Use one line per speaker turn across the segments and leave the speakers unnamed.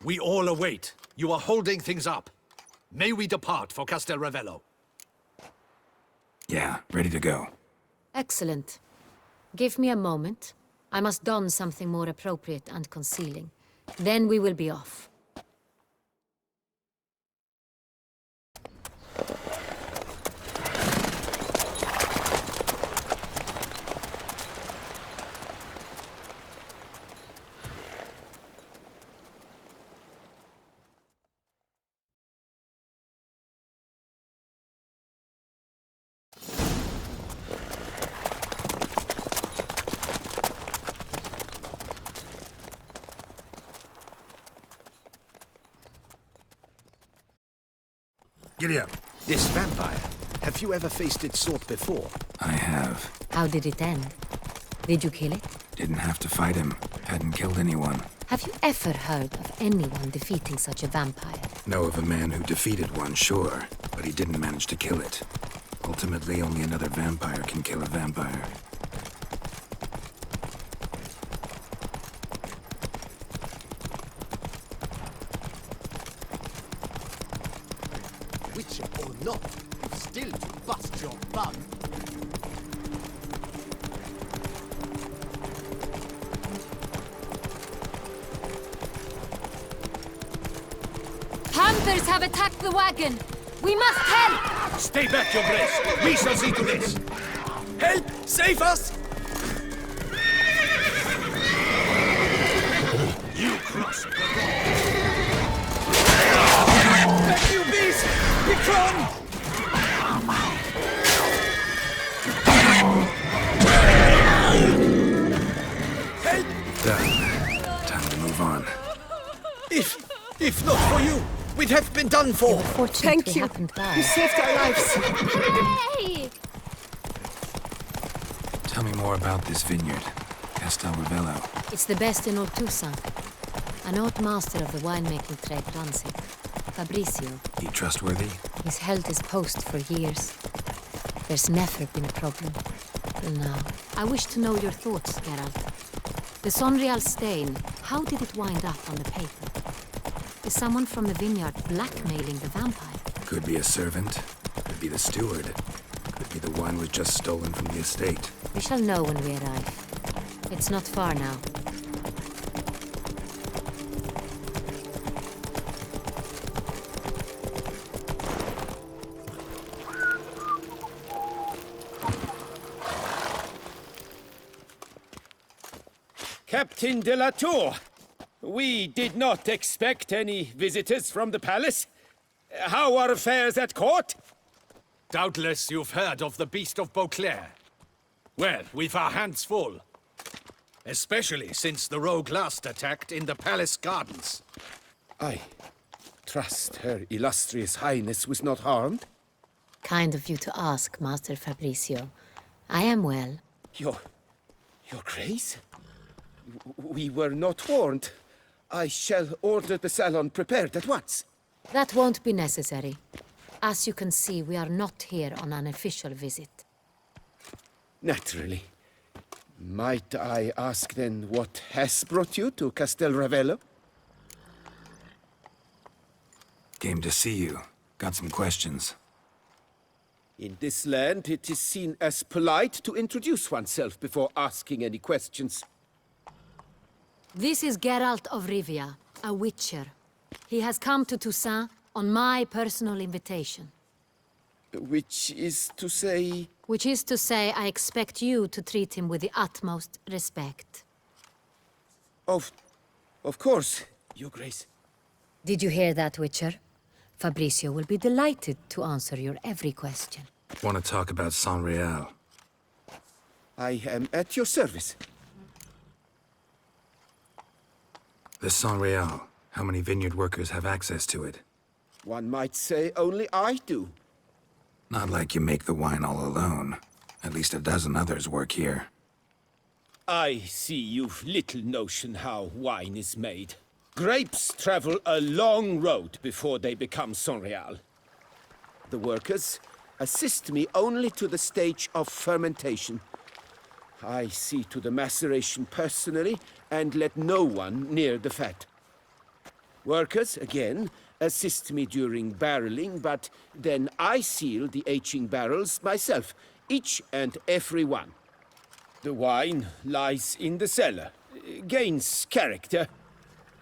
We all await. You are holding things up. May we depart for Castel Ravello?
Yeah, ready to go.
Excellent. Give me a moment. I must don something more appropriate and concealing. Then we will be off.
Giddy up.
This vampire. Have you ever faced its sort before?
I have.
How did it end? Did you kill it?
Didn't have to fight him. Hadn't killed anyone.
Have you ever heard of anyone defeating such a vampire?
Know of a man who defeated one, sure. But he didn't manage to kill it. Ultimately, only another vampire can kill a vampire.
Witcher or not, still to bust your bum.
Hunters have attacked the wagon! We must help!
Stay back, your grace. We shall see to this.
Help! Save us!
You crossed the road.
Back, you beast! Be gone! Help!
Done. Time to move on.
If not for you, we'd have been done for.
Fortunately,
Thank you.
happened by.
You saved our lives.
Hey!
Tell me more about this vineyard. Castel Ravello.
It's the best in all Toussaint. An old master of the winemaking trade runs it. Fabrizio.
He trustworthy?
He's held his post for years. There's never been a problem. Till now. I wish to know your thoughts, Geralt. The Sonreal stain, how did it wind up on the paper? Is someone from the vineyard blackmailing the vampire?
Could be a servant. Could be the steward. Could be the wine was just stolen from the estate.
We shall know when we arrive. It's not far now.
Captain de la Tour, we did not expect any visitors from the palace. How are affairs at court?
Doubtless you've heard of the Beast of Beauclair. Well, we've our hands full. Especially since the rogue last attacked in the palace gardens.
I trust Her Illustrious Highness was not harmed.
Kind of you to ask, Master Fabrizio. I am well.
Your Grace? We were not warned. I shall order the salon prepared at once.
That won't be necessary. As you can see, we are not here on an official visit.
Naturally. Might I ask then what has brought you to Castel Ravello?
Came to see you. Got some questions.
In this land, it is seen as polite to introduce oneself before asking any questions.
This is Geralt of Rivia, a witcher. He has come to Toussaint on my personal invitation.
Which is to say...
Which is to say, I expect you to treat him with the utmost respect.
Of course, Your Grace.
Did you hear that, Witcher? Fabrizio will be delighted to answer your every question.
Want to talk about Sonreal?
I am at your service.
The Sonreal. How many vineyard workers have access to it?
One might say only I do.
Not like you make the wine all alone. At least a dozen others work here.
I see you've little notion how wine is made. Grapes travel a long road before they become Sonreal. The workers assist me only to the stage of fermentation. I see to the maceration personally and let no one near the fat. Workers, again, assist me during barreling, but then I seal the aging barrels myself, each and every one. The wine lies in the cellar, gains character.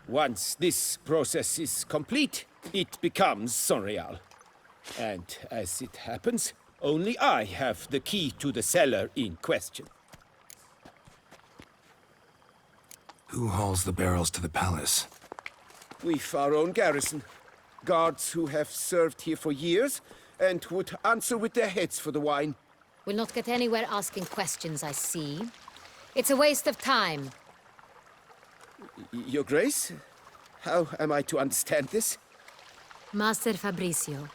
Once this process is complete, it becomes Sonreal. And as it happens, only I have the key to the cellar in question.
Who hauls the barrels to the palace?
We've our own garrison. Guards who have served here for years and would answer with their heads for the wine.
We'll not get anywhere asking questions, I see. It's a waste of time.
Your Grace? How am I to understand this?
Master Fabricio,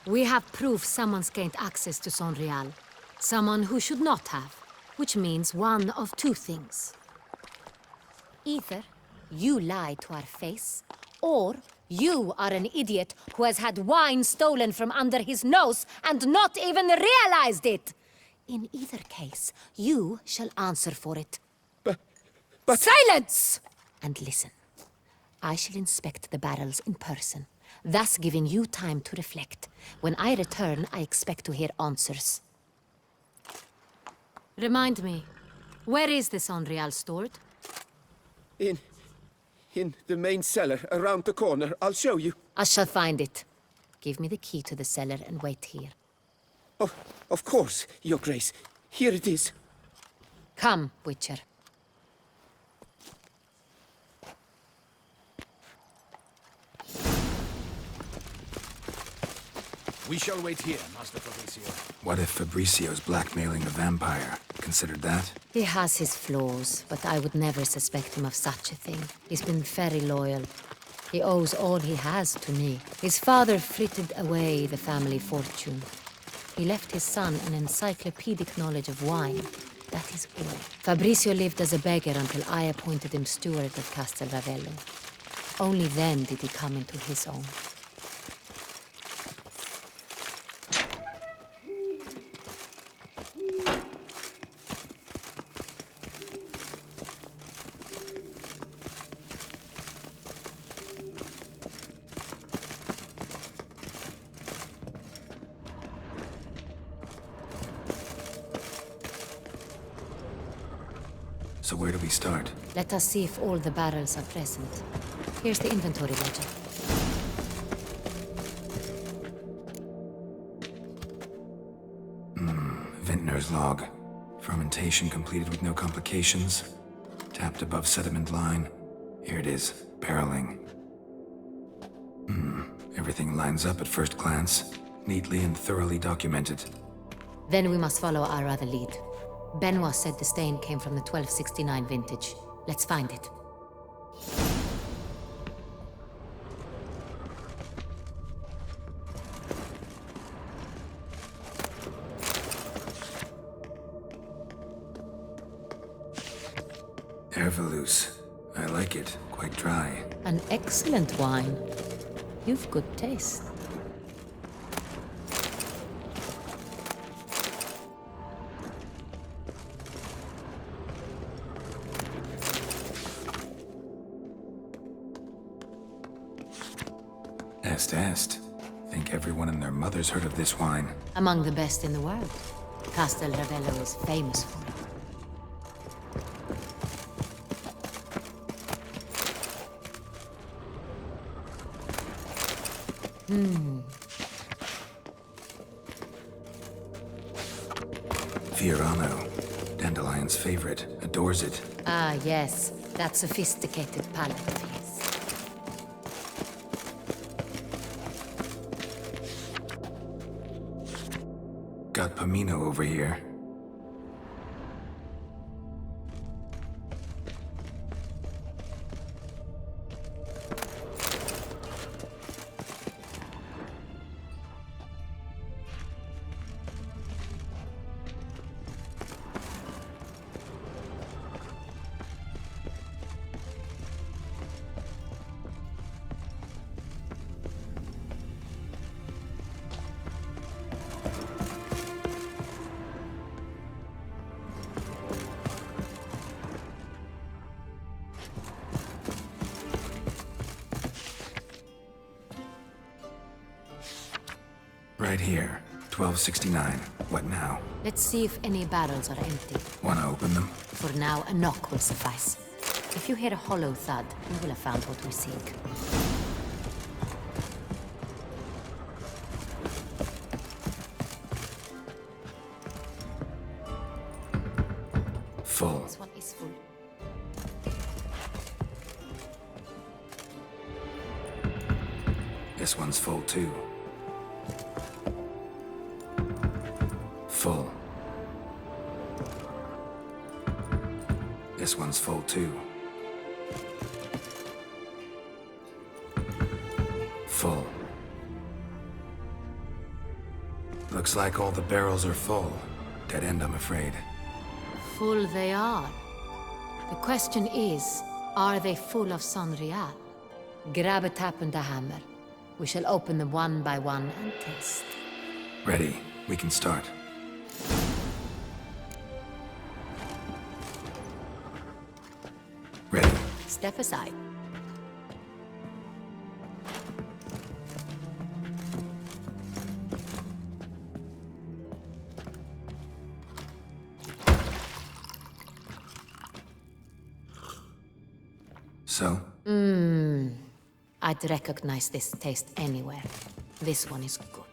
we have proof someone's gained access to Sonreal. Someone who should not have, which means one of two things. Either you lie to our face, or you are an idiot who has had wine stolen from under his nose and not even realized it. In either case, you shall answer for it.
But...
Silence! And listen. I shall inspect the barrels in person, thus giving you time to reflect. When I return, I expect to hear answers. Remind me, where is the Sonreal stored?
In the main cellar, around the corner. I'll show you.
I shall find it. Give me the key to the cellar and wait here.
Oh, of course, Your Grace. Here it is.
Come, Witcher.
We shall wait here, Master Fabricio.
What if Fabricio's blackmailing the vampire? Considered that?
He has his flaws, but I would never suspect him of such a thing. He's been very loyal. He owes all he has to me. His father frittered away the family fortune. He left his son an encyclopedic knowledge of wine. That is all. Fabricio lived as a beggar until I appointed him steward of Castel Ravello. Only then did he come into his own.
So where do we start?
Let us see if all the barrels are present. Here's the inventory ledger.
Vintner's log. Fermentation completed with no complications. Tapped above sediment line. Here it is. Barreling. Everything lines up at first glance. Neatly and thoroughly documented.
Then we must follow our other lead. Benoit said the stain came from the 1269 vintage. Let's find it.
Herveloos. I like it. Quite dry.
An excellent wine. You've good taste.
Est. Think everyone and their mother's heard of this wine.
Among the best in the world. Castel Ravello is famous for it.
Fiorano. Dandelion's favorite. Adores it.
Ah, yes. That sophisticated palate of his.
Got Pomino over here. Right here. 1269. What now?
Let's see if any barrels are empty.
Wanna open them?
For now, a knock will suffice. If you hear a hollow thud, you will have found what we seek.
Full.
This one is full.
This one's full too. Full. This one's full too. Full. Looks like all the barrels are full. Dead end, I'm afraid.
Full they are. The question is, are they full of Sonreal? Grab a tap and a hammer. We shall open them one by one and test.
Ready. We can start. Ready.
Step aside.
So?
I'd recognize this taste anywhere. This one is good.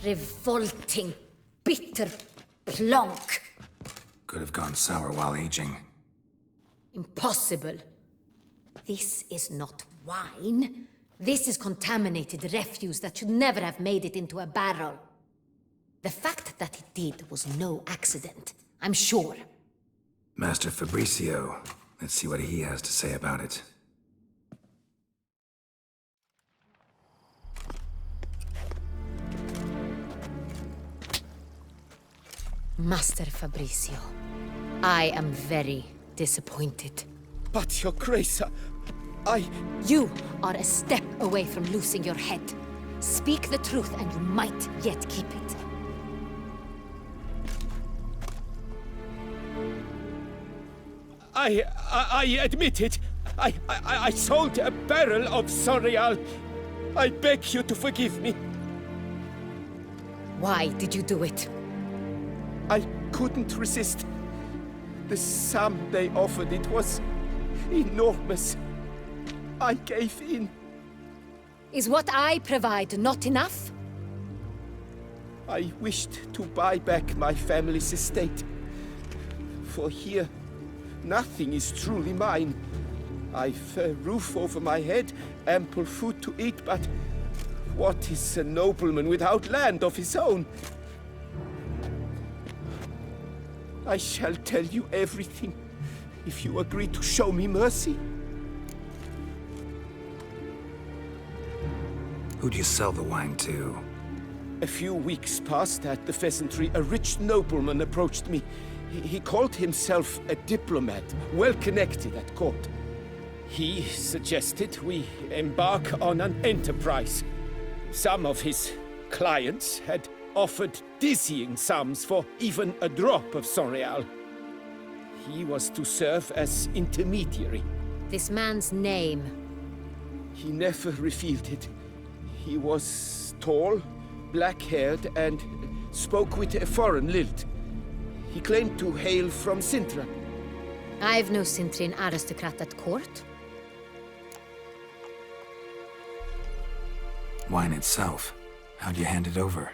Revolting, bitter plonk.
Could have gone sour while aging.
Impossible. This is not wine. This is contaminated refuse that should never have made it into a barrel. The fact that it did was no accident, I'm sure.
Master Fabricio. Let's see what he has to say about it.
Master Fabricio, I am very disappointed.
But, Your Grace,
You are a step away from losing your head. Speak the truth and you might yet keep it.
I admit it. I sold a barrel of Sonreal. I beg you to forgive me.
Why did you do it?
I couldn't resist. The sum they offered, it was enormous. I gave in.
Is what I provide not enough?
I wished to buy back my family's estate. For here, nothing is truly mine. I've a roof over my head, ample food to eat, but what is a nobleman without land of his own? I shall tell you everything, if you agree to show me mercy.
Who'd you sell the wine to?
A few weeks past at the pheasantry, a rich nobleman approached me. He called himself a diplomat, well connected at court. He suggested we embark on an enterprise. Some of his clients had offered dizzying sums for even a drop of Sonreal. He was to serve as intermediary.
This man's name.
He never revealed it. He was tall, black-haired, and spoke with a foreign lilt. He claimed to hail from Sintra.
I've no Sintrian aristocrat at court.
Wine itself. How'd you hand it over?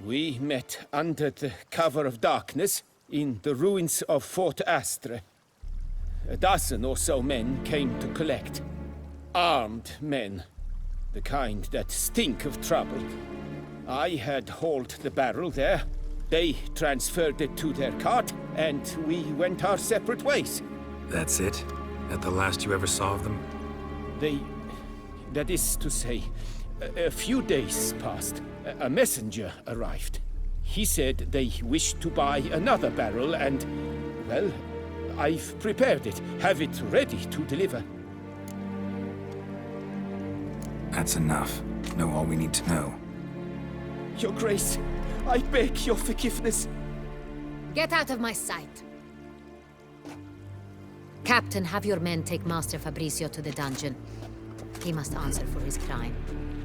We met under the cover of darkness in the ruins of Fort Astre. A dozen or so men came to collect. Armed men. The kind that stink of trouble. I had hauled the barrel there. They transferred it to their cart, and we went our separate ways.
That's it? That the last you ever saw of them?
That is to say, a few days passed. A messenger arrived. He said they wished to buy another barrel and, well, I've prepared it. Have it ready to deliver.
That's enough. Know all we need to know.
Your Grace, I beg your forgiveness.
Get out of my sight. Captain, have your men take Master Fabrizio to the dungeon. He must answer for his crime.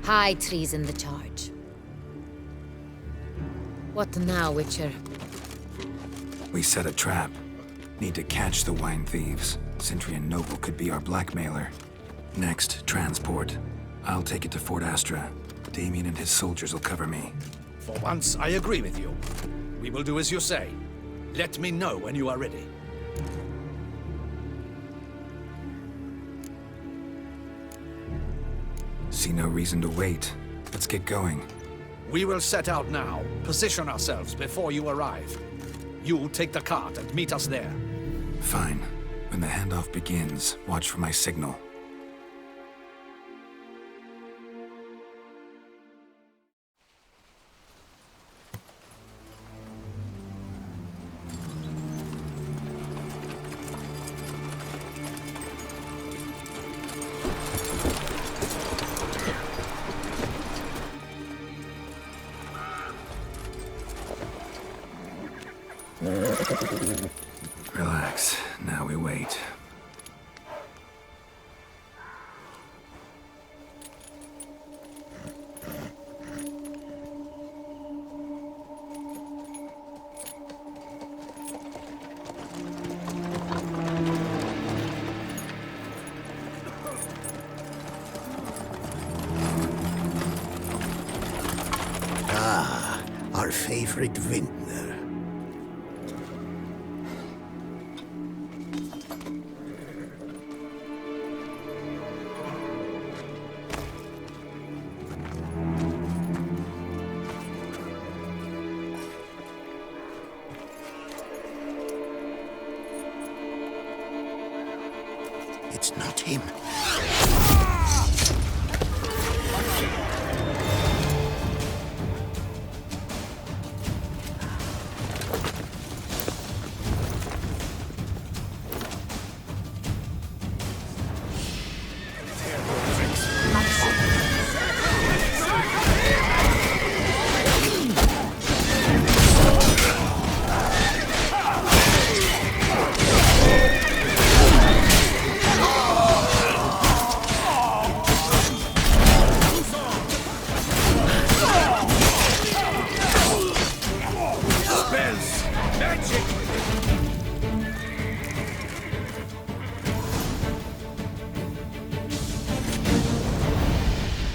High treason the charge. What now, Witcher?
We set a trap. Need to catch the wine thieves. Sentry and Noble could be our blackmailer. Next, transport. I'll take it to Fort Astra. Damien and his soldiers will cover me.
For once, I agree with you. We will do as you say. Let me know when you are ready.
See no reason to wait. Let's get going.
We will set out now. Position ourselves before you arrive. You take the cart and meet us there.
Fine. When the handoff begins, watch for my signal. Relax. Now we wait.
Our favorite vintner. It's not him.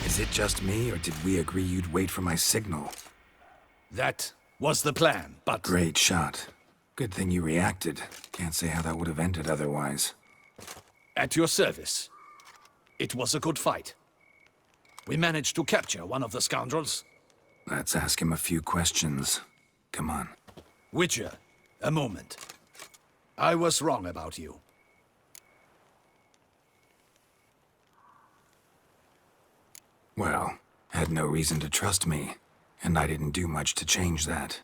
Is it just me, or did we agree you'd wait for my signal?
That was the plan, but...
Great shot. Good thing you reacted. Can't say how that would have ended otherwise.
At your service. It was a good fight. We managed to capture one of the scoundrels.
Let's ask him a few questions. Come on.
Witcher, a moment. I was wrong about you.
Well, had no reason to trust me, and I didn't do much to change that.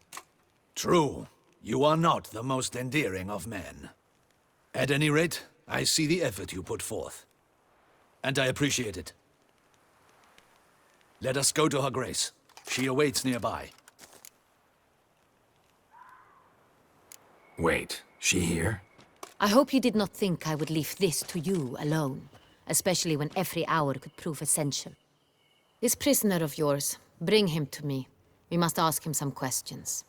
True. You are not the most endearing of men. At any rate, I see the effort you put forth. And I appreciate it. Let us go to her grace. She awaits nearby.
Wait, she here?
I hope you did not think I would leave this to you alone, especially when every hour could prove essential. This prisoner of yours, bring him to me. We must ask him some questions.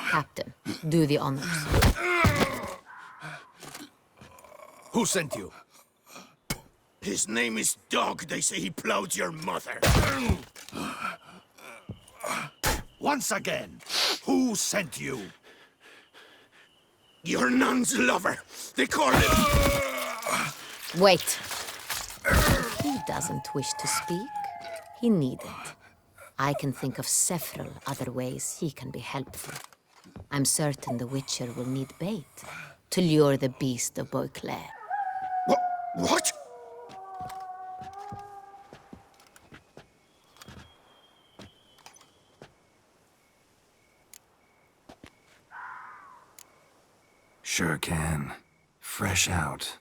Captain, do the honors.
Who sent you?
His name is Dog. They say he plowed your mother.
Once again, who sent you?
Your nun's lover. They call him...
Wait. If he doesn't wish to speak, he needn't. I can think of several other ways he can be helpful. I'm certain the Witcher will need bait to lure the beast of Beauclair.
What?
Sure can. Fresh out.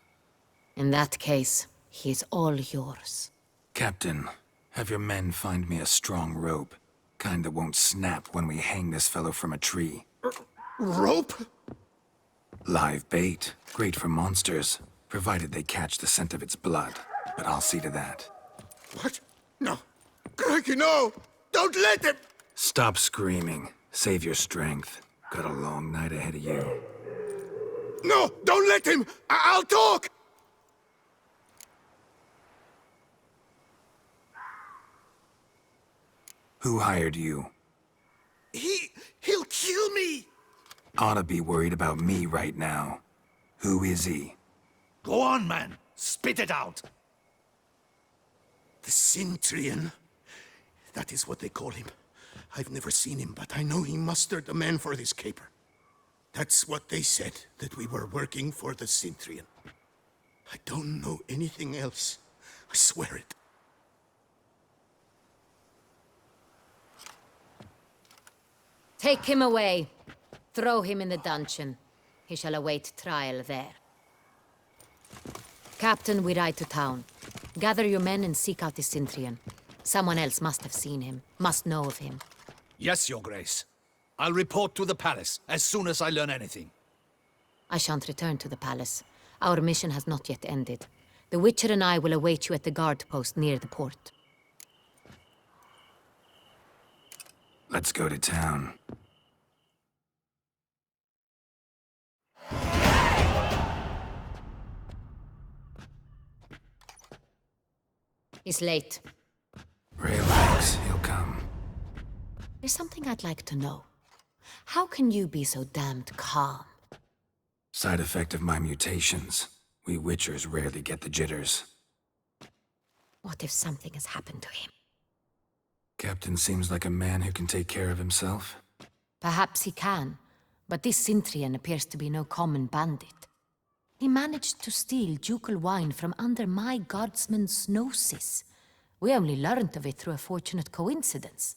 In that case, he's all yours.
Captain, have your men find me a strong rope. Kind that won't snap when we hang this fellow from a tree.
Rope?
Live bait. Great for monsters, provided they catch the scent of its blood. But I'll see to that.
What? No. Crikey, no! Don't let him!
Stop screaming. Save your strength. Got a long night ahead of you.
No! Don't let him! I'll talk!
Who hired you?
He'll kill me!
Oughta be worried about me right now. Who is he?
Go on, man. Spit it out.
The Centurion. That is what they call him. I've never seen him, but I know he mustered the men for this caper. That's what they said, that we were working for the Centurion. I don't know anything else. I swear it.
Take him away. Throw him in the dungeon. He shall await trial there. Captain, we ride to town. Gather your men and seek out the Centurion. Someone else must have seen him, must know of him.
Yes, Your Grace. I'll report to the palace as soon as I learn anything.
I shan't return to the palace. Our mission has not yet ended. The Witcher and I will await you at the guard post near the port.
Let's go to town.
He's late.
Relax, he'll come.
There's something I'd like to know. How can you be so damned calm?
Side effect of my mutations. We Witchers rarely get the jitters.
What if something has happened to him?
Captain seems like a man who can take care of himself.
Perhaps he can, but this Centurion appears to be no common bandit. He managed to steal ducal wine from under my guardsman's noses. We only learned of it through a fortunate coincidence.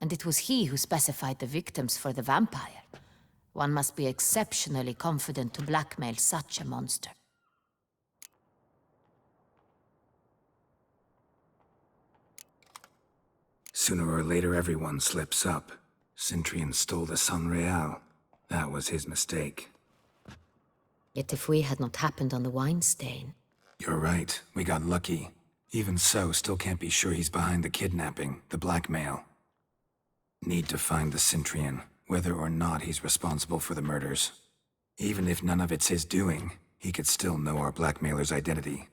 And it was he who specified the victims for the vampire. One must be exceptionally confident to blackmail such a monster.
Sooner or later, everyone slips up. Centurion stole the San Real. That was his mistake.
Yet if we had not happened on the wine stain...
You're right. We got lucky. Even so, still can't be sure he's behind the kidnapping, the blackmail. Need to find the Centurion, whether or not he's responsible for the murders. Even if none of it's his doing, he could still know our blackmailer's identity.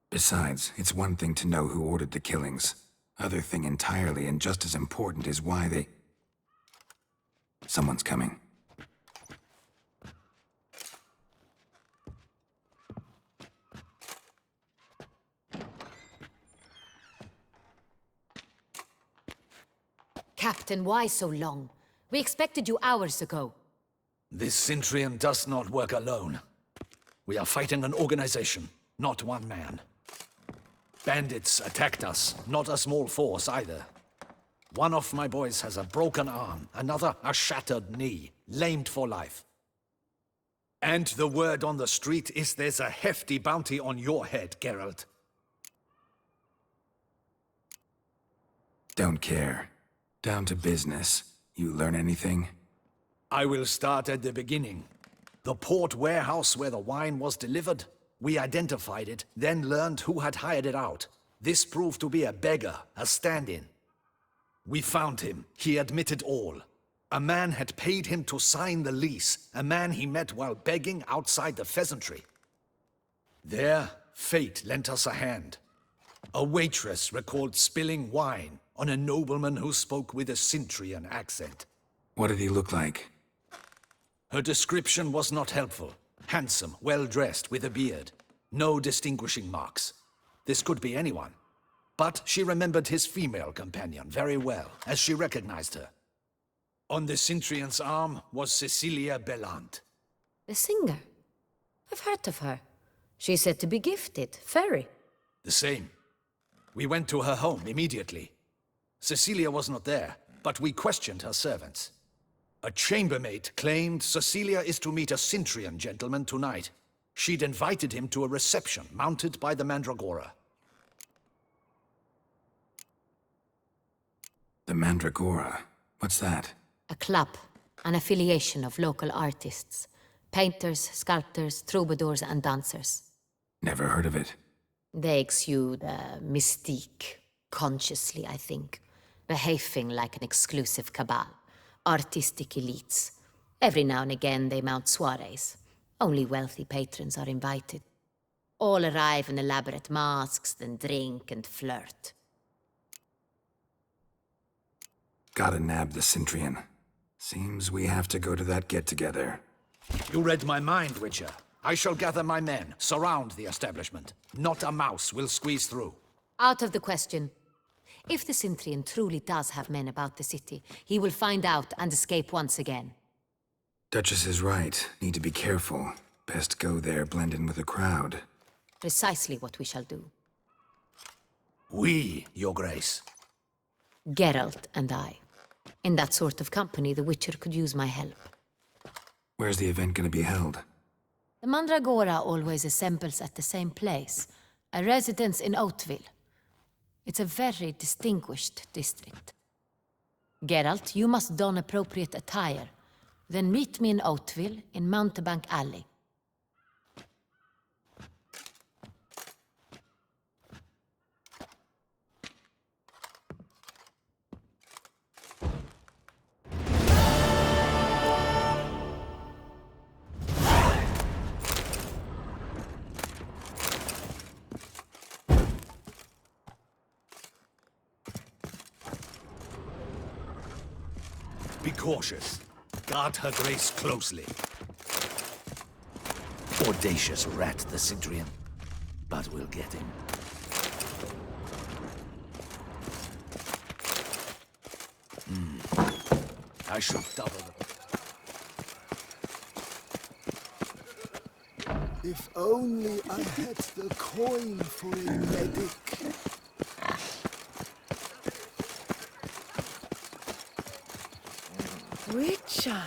Besides, it's one thing to know who ordered the killings. Other thing entirely, and just as important, is why they... Someone's coming.
Captain, why so long? We expected you hours ago.
This Centurion does not work alone. We are fighting an organization, not one man. Bandits attacked us, not a small force either. One of my boys has a broken arm, another a shattered knee, lamed for life. And the word on the street is there's a hefty bounty on your head, Geralt.
Don't care. Down to business. You learn anything?
I will start at the beginning. The port warehouse where the wine was delivered. We identified it, then learned who had hired it out. This proved to be a beggar, a stand-in. We found him. He admitted all. A man had paid him to sign the lease, a man he met while begging outside the pheasantry. There, fate lent us a hand. A waitress recalled spilling wine on a nobleman who spoke with a Centurion accent.
What did he look like?
Her description was not helpful. Handsome, well-dressed, with a beard. No distinguishing marks. This could be anyone. But she remembered his female companion very well, as she recognized her. On the Centurion's arm was Cecilia Bellant.
The singer? I've heard of her. She's said to be gifted, fairy.
The same. We went to her home immediately. Cecilia was not there, but we questioned her servants. A chambermaid claimed Cecilia is to meet a Cintrian gentleman tonight. She'd invited him to a reception mounted by the Mandragora.
The Mandragora? What's that?
A club, an affiliation of local artists. Painters, sculptors, troubadours, and dancers.
Never heard of it.
They exude mystique, consciously, I think. Behaving like an exclusive cabal. Artistic elites. Every now and again they mount soirees. Only wealthy patrons are invited. All arrive in elaborate masks, then drink and flirt.
Gotta nab the Cintrian. Seems we have to go to that get-together.
You read my mind, Witcher. I shall gather my men, surround the establishment. Not a mouse will squeeze through.
Out of the question. If the Cintrian truly does have men about the city, he will find out and escape once again.
Duchess is right. Need to be careful. Best go there, blend in with the crowd.
Precisely what we shall do.
We, Your Grace.
Geralt and I. In that sort of company, the Witcher could use my help.
Where's the event gonna be held?
The Mandragora always assembles at the same place, a residence in Oatville. It's a very distinguished district. Geralt, you must don appropriate attire. Then meet me in Oatville, in Mountebank Alley.
Be cautious. Guard her grace closely. Audacious rat, the Cintrian. But we'll get him. I should double the...
If only I had the coin for a medic.
Witcher!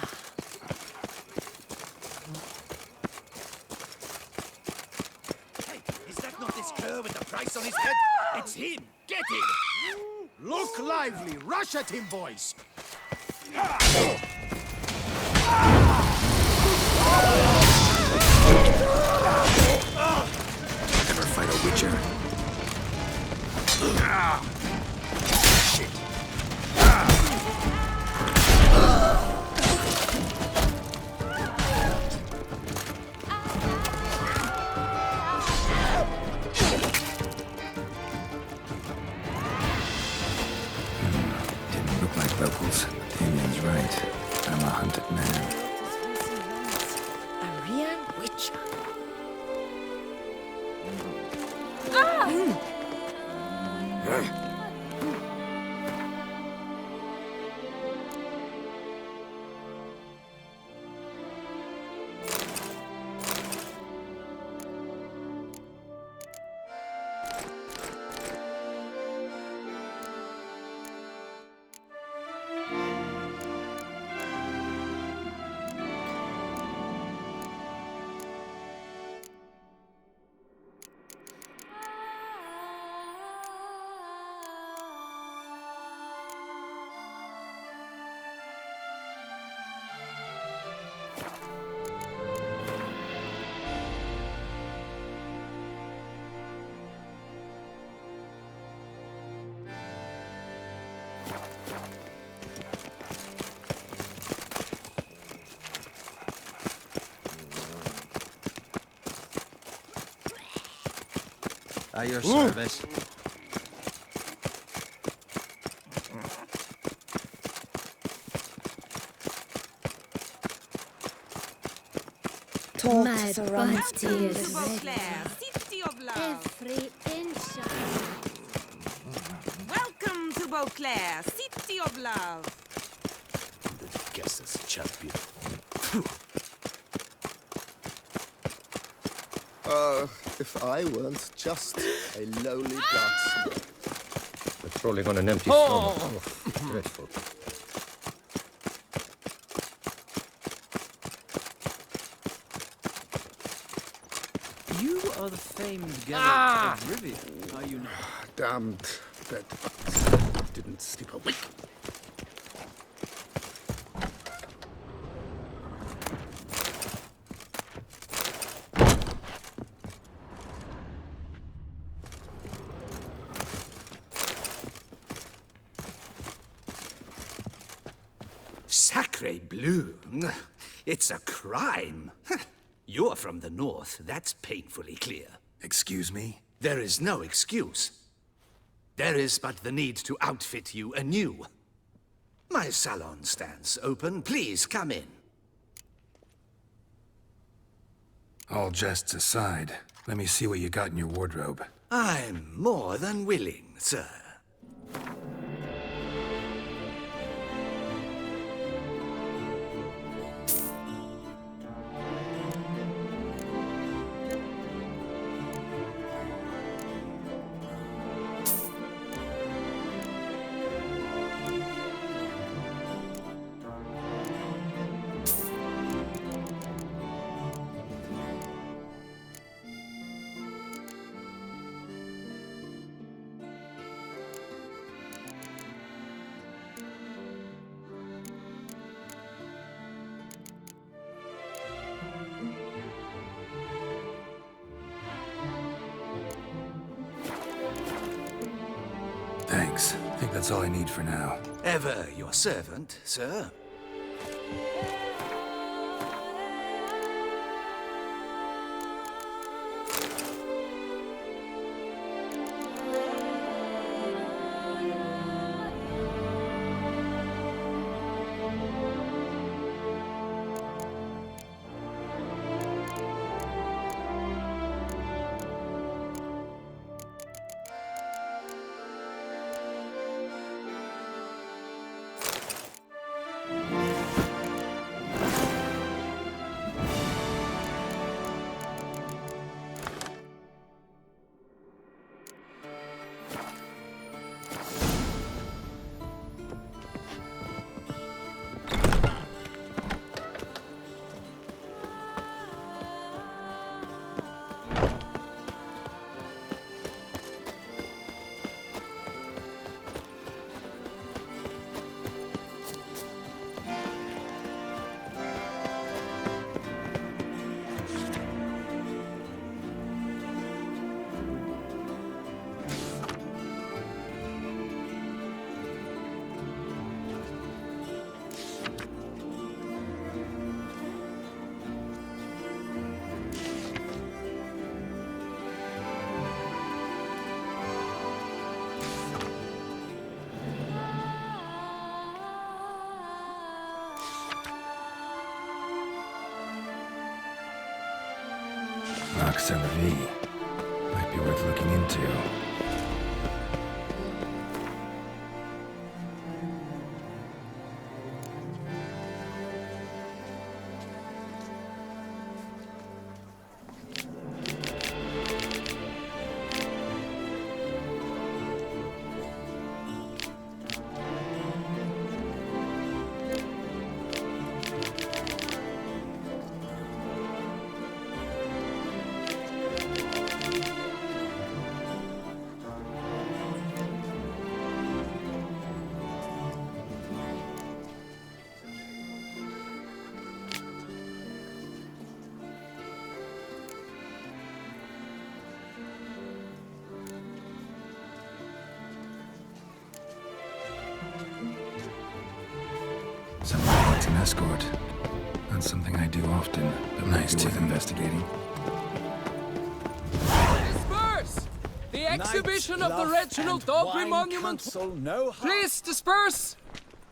Hey, is that not this cur with the price on his head? It's him! Get him!
Look lively! Rush at him, boys!
Never fight a Witcher.
Shit!
Didn't look like locals. Damien's right. I'm a hunted man.
A real witcher.
At your service.
Talk surrounds
Welcome
tears.
to Beauclair, city of love.
Every inch
Welcome to Beauclair, city of love.
The guesses, champion.
If I weren't just a lowly guardsman.
Patrolling on an empty stomach. Oh, dreadful. You are the famed Geralt of Rivia, are you not?
Damned that didn't sleep a wink.
Sacre bleu! It's a crime. You're from the north, that's painfully clear.
Excuse me?
There is no excuse. There is but the need to outfit you anew. My salon stands open. Please come in.
All jests aside, let me see what you got in your wardrobe.
I'm more than willing, sir.
Thanks. I think that's all I need for now.
Ever your servant, sir.
Rock might be worth looking into. Somebody wants an escort. Not something I do often, but nice to investigating.
Disperse! The exhibition of the Reginald Dobry Monument. Please disperse!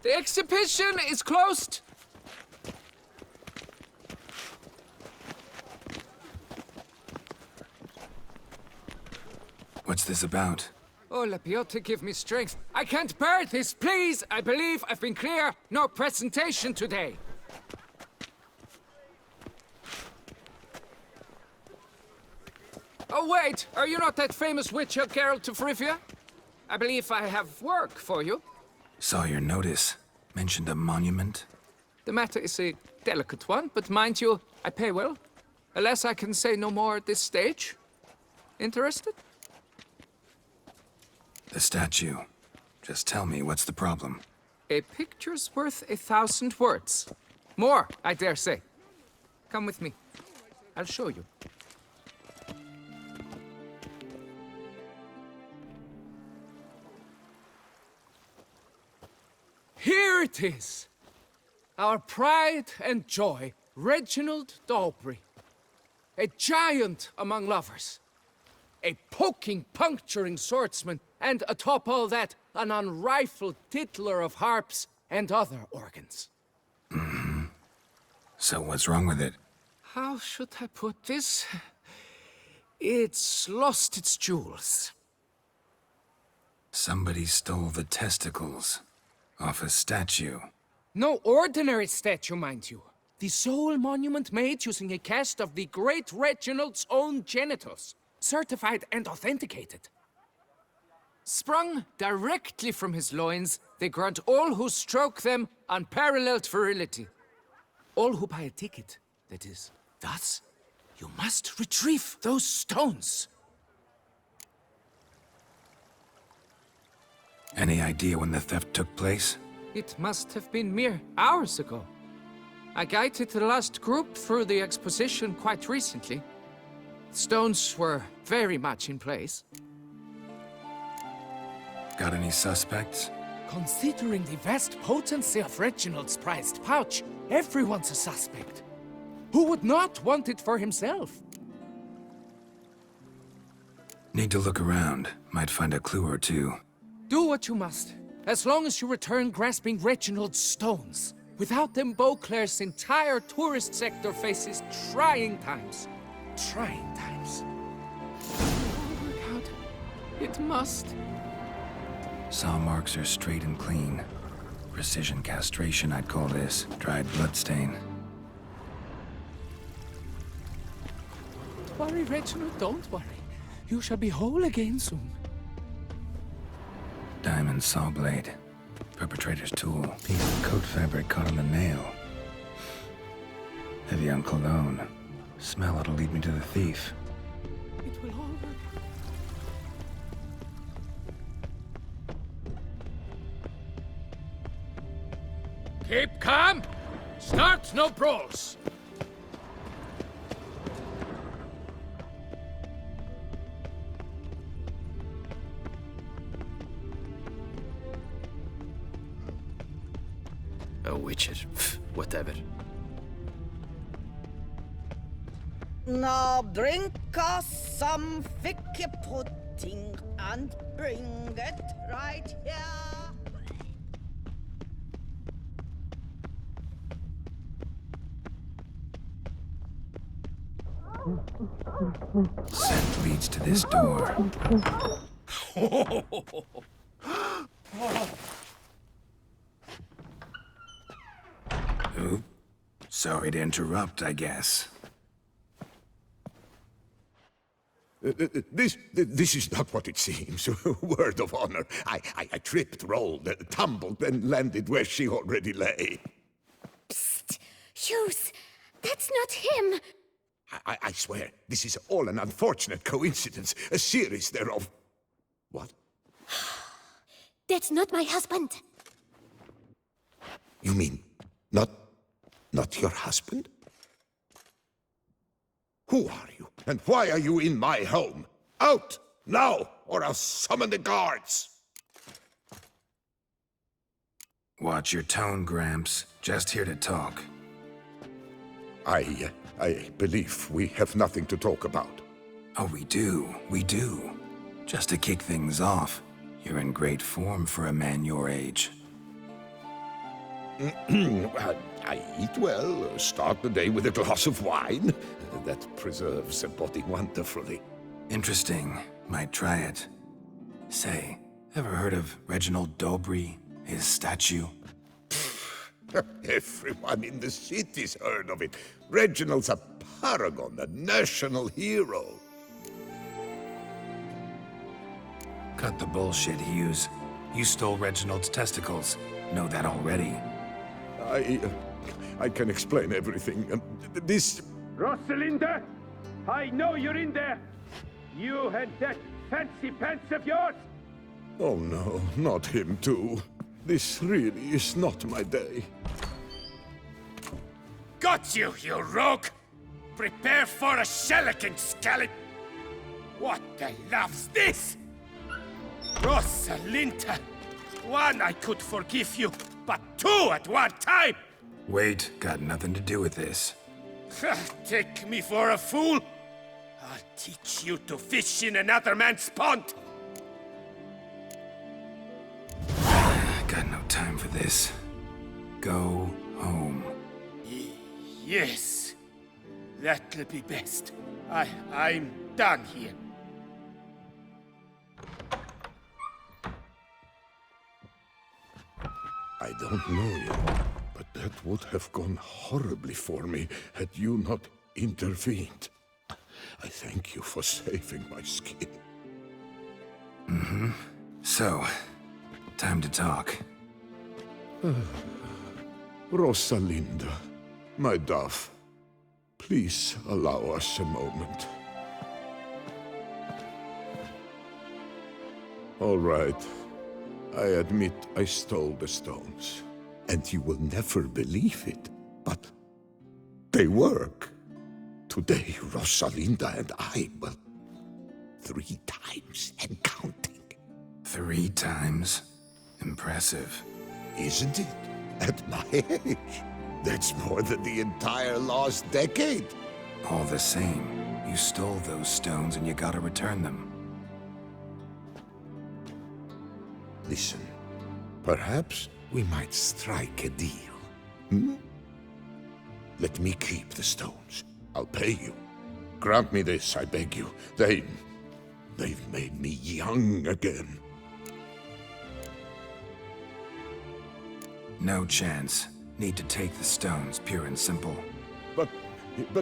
The exhibition is closed.
What's this about?
Oh, Lapiote, give me strength. I can't bear this, please! I believe I've been clear. No presentation today. Oh, wait! Are you not that famous witch, Geralt of Rivia? I believe I have work for you.
Saw your notice. Mentioned a monument.
The matter is a delicate one, but mind you, I pay well. Alas, I can say no more at this stage. Interested?
The statue. Just tell me, what's the problem?
A picture's worth 1,000 words. More, I dare say. Come with me. I'll show you. Here it is! Our pride and joy, Reginald Dalbury. A giant among lovers. A poking, puncturing swordsman, and atop all that, an unrifled tittler of harps and other organs.
So what's wrong with it?
How should I put this? It's lost its jewels.
Somebody stole the testicles off a statue.
No ordinary statue, mind you. The sole monument made using a cast of the great Reginald's own genitals. Certified and authenticated. Sprung directly from his loins, they grant all who stroke them unparalleled virility. All who buy a ticket, that is. Thus, you must retrieve those stones.
Any idea when the theft took place?
It must have been mere hours ago. I guided the last group through the exposition quite recently. Stones were very much in place.
Got any suspects?
Considering the vast potency of Reginald's prized pouch, everyone's a suspect. Who would not want it for himself?
Need to look around. Might find a clue or two.
Do what you must, as long as you return grasping Reginald's stones. Without them, Beauclair's entire tourist sector faces trying times. Trying times. It will work out. It must.
Saw marks are straight and clean. Precision castration, I'd call this. Dried bloodstain.
Don't worry, Reginald, don't worry. You shall be whole again soon.
Diamond saw blade. Perpetrator's tool. Piece of coat fabric caught on the nail. Heavy on cologne. Smell it'll lead me to the thief.
It will all work. Keep calm. Start no brawls.
A witcher. Whatever.
Now drink us some thick pudding and bring it right here.
Scent leads to this door. Oop. Sorry to interrupt, I guess.
This is not what it seems. Word of honor. I tripped, rolled, tumbled, and landed where she already lay.
Psst! Hughes! That's not him!
I swear, this is all an unfortunate coincidence. A series thereof. What?
That's not my husband.
You mean, not your husband? Who are you, and why are you in my home? Out, now, or I'll summon the guards!
Watch your tone, Gramps. Just here to talk.
I believe we have nothing to talk about.
Oh, we do. Just to kick things off, you're in great form for a man your age.
I eat well, start the day with a glass of wine. That preserves a body wonderfully.
Interesting. Might try it. Say, ever heard of Reginald Dalbury, his statue?
Everyone in the city's heard of it. Reginald's a paragon, a national hero.
Cut the bullshit, Hughes. You stole Reginald's testicles. Know that already.
I can explain everything. This
Rosalinda, I know you're in there. You and that fancy pants of yours.
Oh no, not him too. This really is not my day.
Got you, you rogue! Prepare for a shellacking, scallop! What the love's this? Rosalinda! One, I could forgive you, but two at one time!
Wait, got nothing to do with this.
Take me for a fool? I'll teach you to fish in another man's pond!
Got no time for this. Go home.
Yes. That'll be best. I'm done here.
I don't know you, but that would have gone horribly for me had you not intervened. I thank you for saving my skin.
So, time to talk.
Rosalinda, my dove, please allow us a moment. All right. I admit I stole the stones. And you will never believe it, but they work. Today, Rosalinda and I will 3 times and counting.
3 times? Impressive.
Isn't it? At my age. That's more than the entire last decade.
All the same, you stole those stones and you gotta return them.
Listen, perhaps we might strike a deal. Hmm? Let me keep the stones. I'll pay you. Grant me this, I beg you. They've made me young again.
No chance. Need to take the stones, pure and simple.
But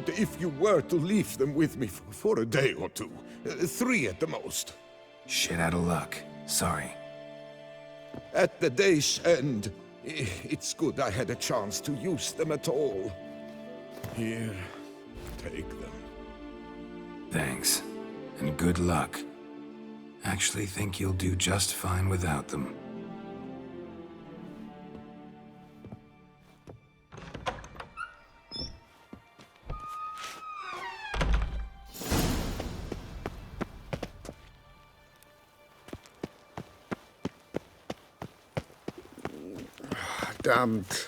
if you were to leave them with me for a day or two, 3 at the most.
Shit out of luck. Sorry.
At the day's end, it's good I had a chance to use them at all. Here, take them.
Thanks. And good luck. Actually think you'll do just fine without them.
Damned.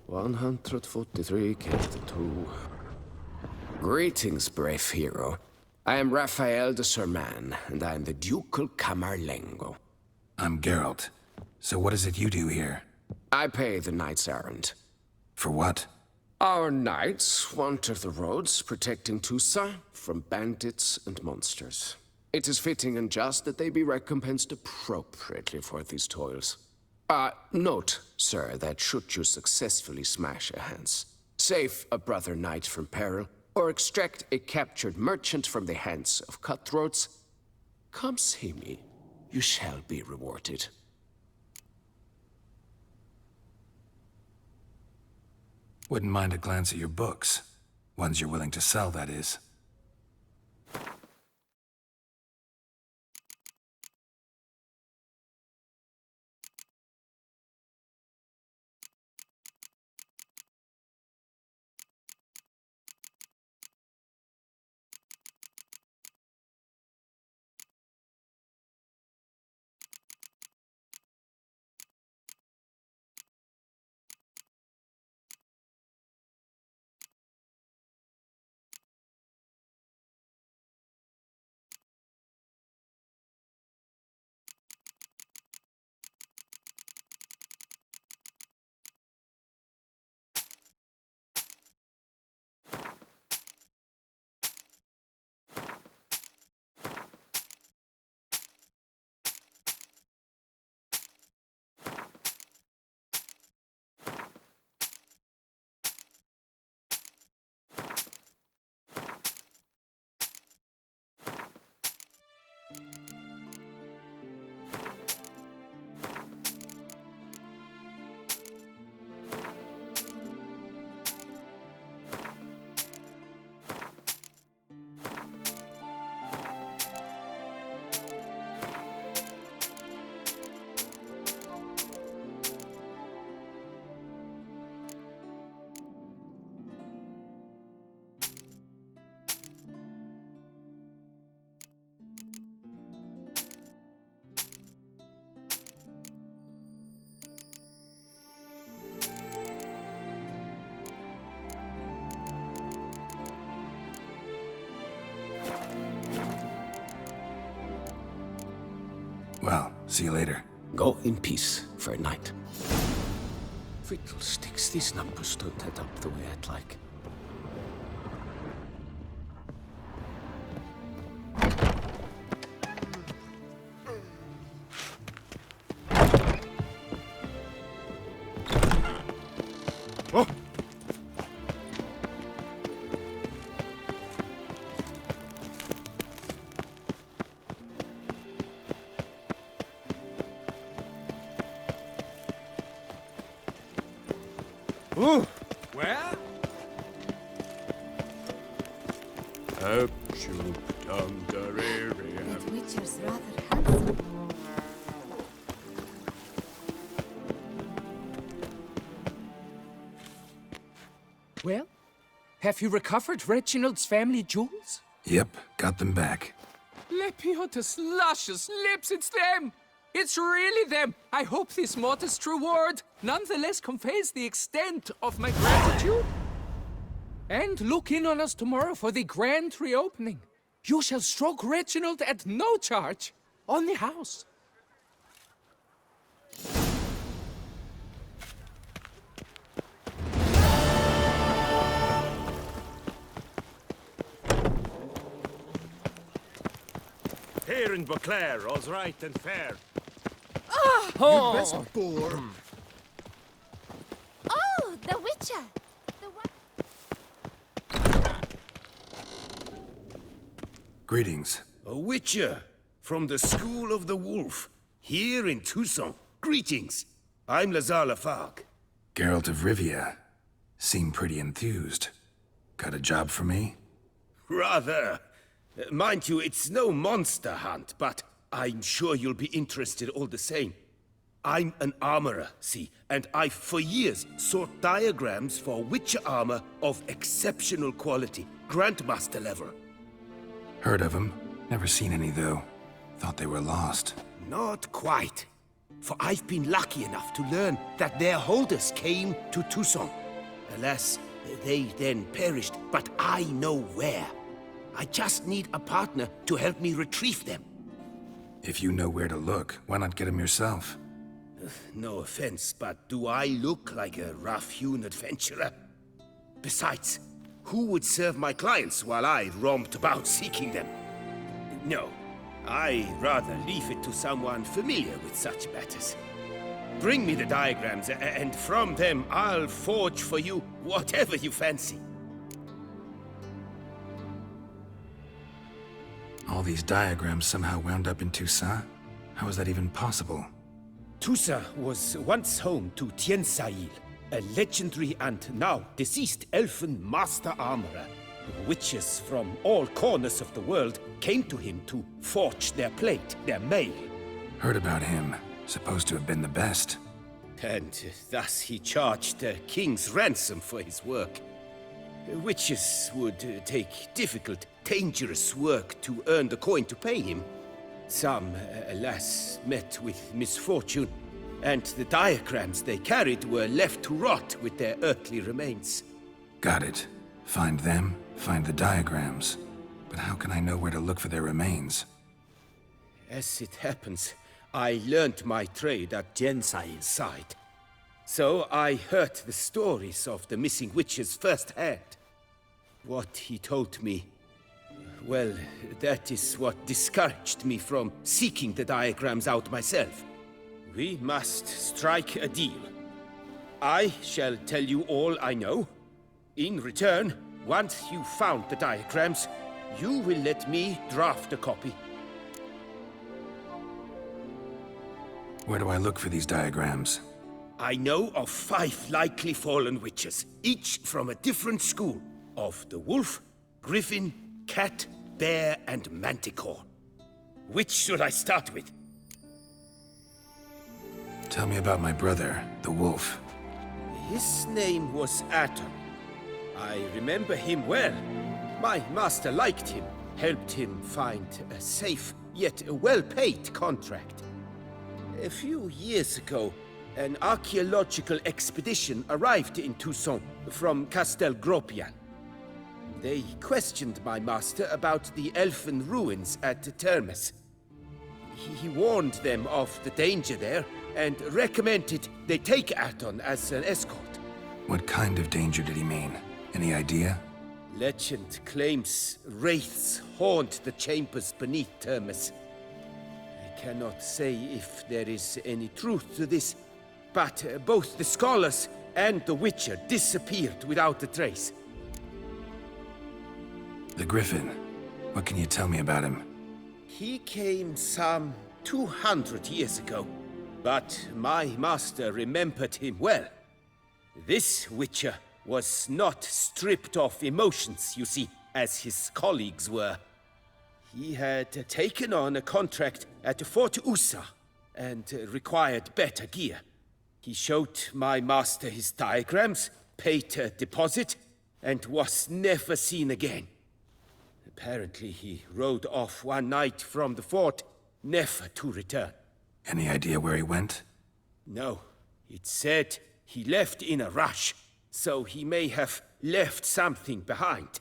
143 2. Greetings, brave hero. I am Raphael de Serman, and I am the Ducal Camarlengo.
I'm Geralt. So what is it you do here?
I pay the knight's errand.
For what?
Our knights wander the roads, protecting Tusa from bandits and monsters. It is fitting and just that they be recompensed appropriately for these toils. Note, sir, that should you successfully smash a Hans, save a brother knight from peril, or extract a captured merchant from the hands of cutthroats, come see me. You shall be rewarded.
Wouldn't mind a glance at your books. Ones you're willing to sell, that is. See you later.
Go in peace, Fair Knight. Fiddlesticks, these numbers don't add up the way I'd like.
Oh!
Ooh, where?
That Witcher's rather handsome.
Well, have you recovered Reginald's family jewels?
Yep, got them back.
Lepiotus luscious lips, it's them! It's really them! I hope this modest reward nonetheless conveys the extent of my gratitude. And look in on us tomorrow for the grand reopening. You shall stroke Reginald at no charge. On the house.
Here in Beauclair, all's right and fair.
You best bore.
Oh, the Witcher!
Greetings.
A Witcher from the School of the Wolf, here in Tucson. Greetings. I'm Lazar Lafargue.
Geralt of Rivia. Seem pretty enthused. Got a job for me?
Rather. Mind you, it's no monster hunt, but I'm sure you'll be interested all the same. I'm an armorer, see, and I've for years sought diagrams for Witcher armor of exceptional quality, Grandmaster level.
Heard of them. Never seen any, though. Thought they were lost.
Not quite. For I've been lucky enough to learn that their holders came to Tucson. Alas, they then perished, but I know where. I just need a partner to help me retrieve them.
If you know where to look, why not get them yourself?
No offense, but do I look like a rough-hewn adventurer? Besides, who would serve my clients while I romped about seeking them? No, I'd rather leave it to someone familiar with such matters. Bring me the diagrams, and from them I'll forge for you whatever you fancy.
All these diagrams somehow wound up in Toussaint? How is that even possible?
Toussaint was once home to Tiensail, a legendary and now deceased elfin master armorer. Witches from all corners of the world came to him to forge their plate, their mail.
Heard about him. Supposed to have been the best.
And thus he charged the king's ransom for his work. Witches would take difficult, dangerous work to earn the coin to pay him. Some, alas, met with misfortune, and the diagrams they carried were left to rot with their earthly remains.
Got it. Find them, find the diagrams. But how can I know where to look for their remains?
As it happens, I learned my trade at Jensail's side. So I heard the stories of the missing witches firsthand. What he told me, well, that is what discouraged me from seeking the diagrams out myself. We must strike a deal. I shall tell you all I know. In return, once you've found the diagrams, you will let me draft a copy.
Where do I look for these diagrams?
I know of 5 likely fallen witches, each from a different school. Of the wolf, griffin, cat, bear, and manticore. Which should I start with?
Tell me about my brother, the wolf.
His name was Atom. I remember him well. My master liked him, helped him find a safe, yet well-paid contract. A few years ago, an archaeological expedition arrived in Tucson from Castel Gropian. They questioned my master about the elfin ruins at Termes. He warned them of the danger there and recommended they take Aton as an escort.
What kind of danger did he mean? Any idea?
Legend claims wraiths haunt the chambers beneath Termus. I cannot say if there is any truth to this, but both the scholars and the Witcher disappeared without a trace.
The Griffin. What can you tell me about him?
He came some 200 years ago, but my master remembered him well. This Witcher was not stripped of emotions, you see, as his colleagues were. He had taken on a contract at Fort Usa and required better gear. He showed my master his diagrams, paid a deposit, and was never seen again. Apparently, he rode off one night from the fort, never to return.
Any idea where he went?
No. It said he left in a rush, so he may have left something behind.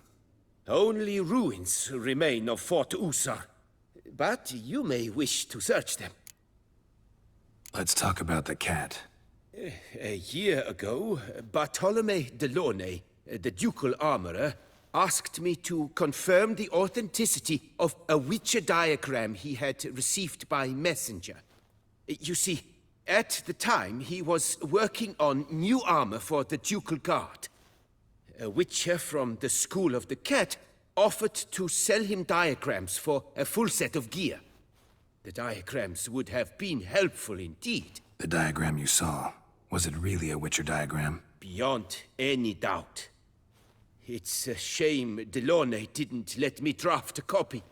Only ruins remain of Fort Usar, but you may wish to search them.
Let's talk about the cat.
A year ago, Bartolome de Launay, the ducal armorer, asked me to confirm the authenticity of a Witcher diagram he had received by messenger. You see, at the time he was working on new armor for the ducal guard. A Witcher from the School of the Cat offered to sell him diagrams for a full set of gear. The diagrams would have been helpful indeed.
The diagram you saw, was it really a Witcher diagram?
Beyond any doubt. It's a shame Delaunay didn't let me draft a copy.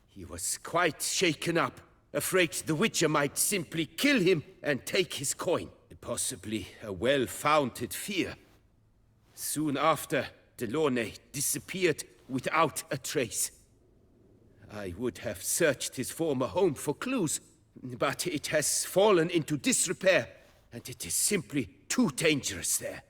He was quite shaken up, afraid the Witcher might simply kill him and take his coin. Possibly a well-founded fear. Soon after, Delaunay disappeared without a trace. I would have searched his former home for clues, but it has fallen into disrepair, and it is simply too dangerous there.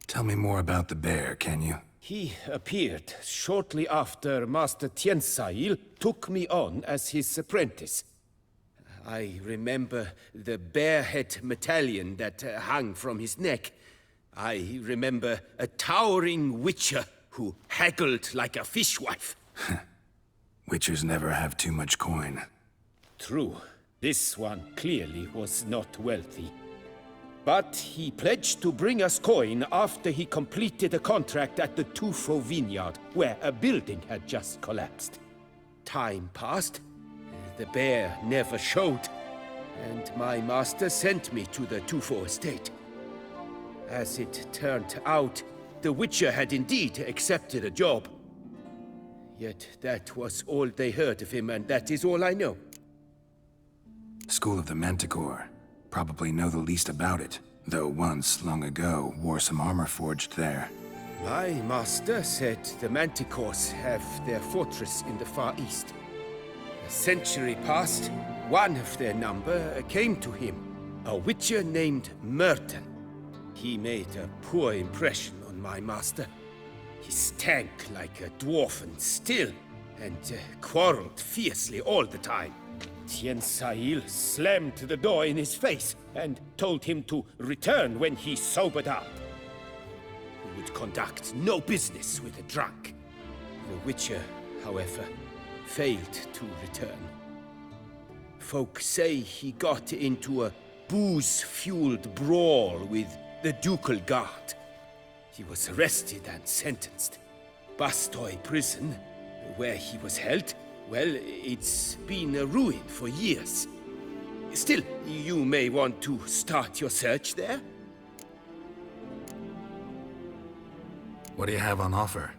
Tell me more about the bear, can you?
He appeared shortly after Master Tiensail took me on as his apprentice. I remember the bear-head medallion that hung from his neck. I remember a towering witcher who haggled like a fishwife.
Witchers never have too much coin.
True. This one clearly was not wealthy. But he pledged to bring us coin after he completed a contract at the Tufo vineyard, where a building had just collapsed. Time passed. The bear never showed, and my master sent me to the Tufo estate. As it turned out, the Witcher had indeed accepted a job. Yet that was all they heard of him, and that is all I know.
School of the Manticore. Probably know the least about it, though once, long ago, wore some armor forged there.
My master said the Manticores have their fortress in the Far East. A century passed, one of their number came to him, a witcher named Merton. He made a poor impression on my master. He stank like a dwarfen still, and quarreled fiercely all the time. Tiensail slammed the door in his face and told him to return when he sobered up. He would conduct no business with a drunk. The Witcher, however, failed to return. Folk say he got into a booze-fueled brawl with the ducal guard. He was arrested and sentenced. Bastoy prison, where he was held, well, it's been a ruin for years. Still, you may want to start your search there.
What do you have on offer?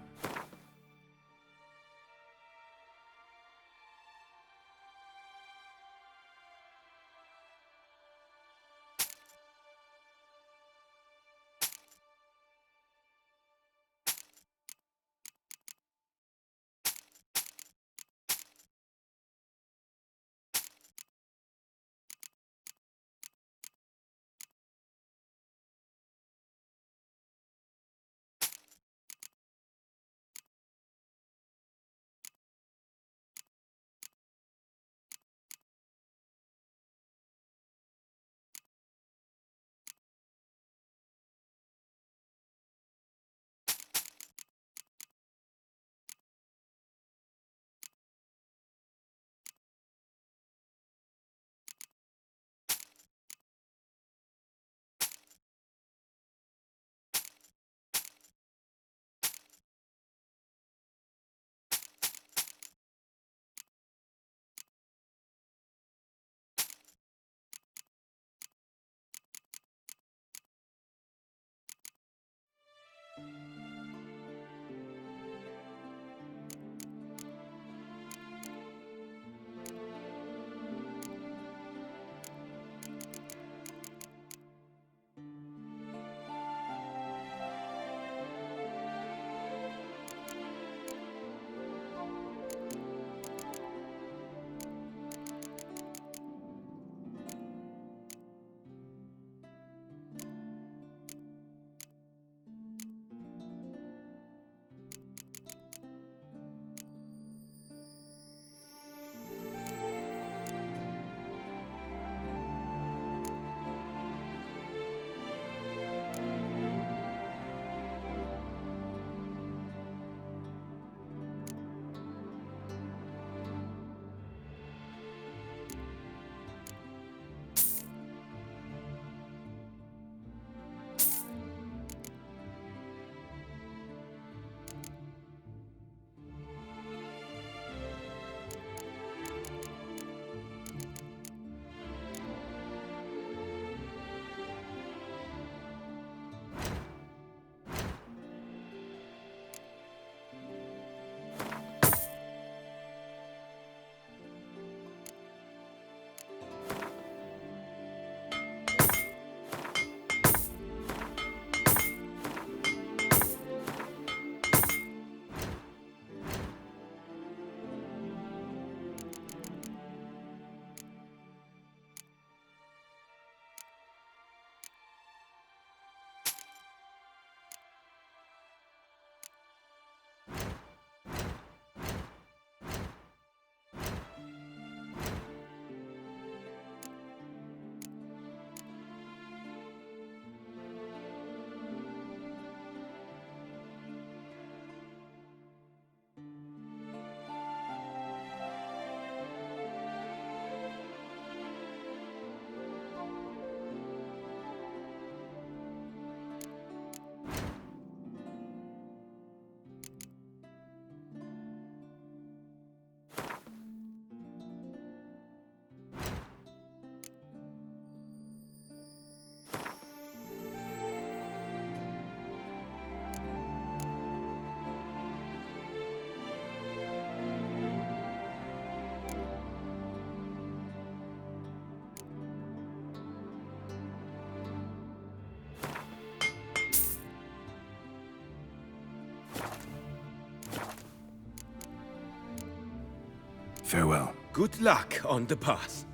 Farewell.
Good luck on the path.